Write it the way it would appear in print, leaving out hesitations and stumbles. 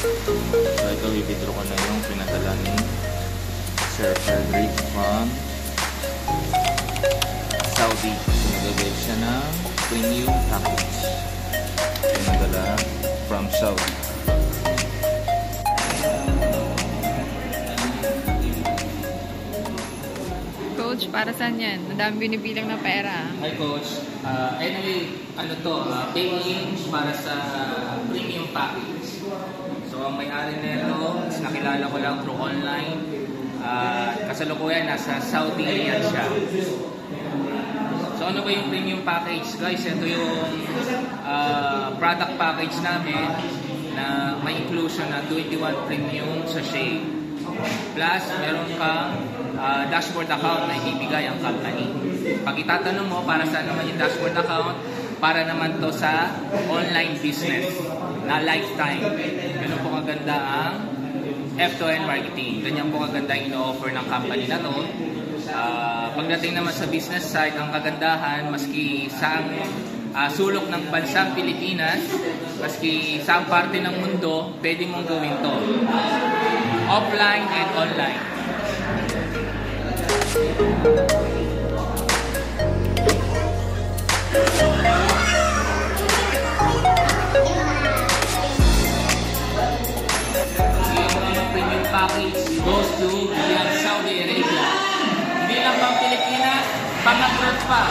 So ito, i-withdraw ko na yung pinadala ni Sir Frederick from Saudi. Nagagay siya ng premium package. Pinadala from Saudi. Coach, para saan yan? Madami binibilang na pera. Hi Coach. Anyway, paying para sa premium package. So ang may-ari nito, nakilala ko lang through online. Kasalukuyan nasa Saudi yan siya. So ano ba yung premium package? Guys, ito yung product package namin na may inclusion na 21 premium sachet. Plus, meron kang dashboard account na ibibigay ang company. Pag itatanong mo para saan naman yung dashboard account, para naman to sa online business na lifetime. Ganun po kaganda ang F2N marketing. Ganyan po kaganda yung ino-offer ng company na to. Pagdating naman sa business side, ang kagandahan, maski sa sulok ng bansang Pilipinas, maski sa parte ng mundo, pwede mong gawin to. Offline and online. Yung premium package goes to Saudi Arabia. Hindi lang pang Pilipinas, pang-abroad pa.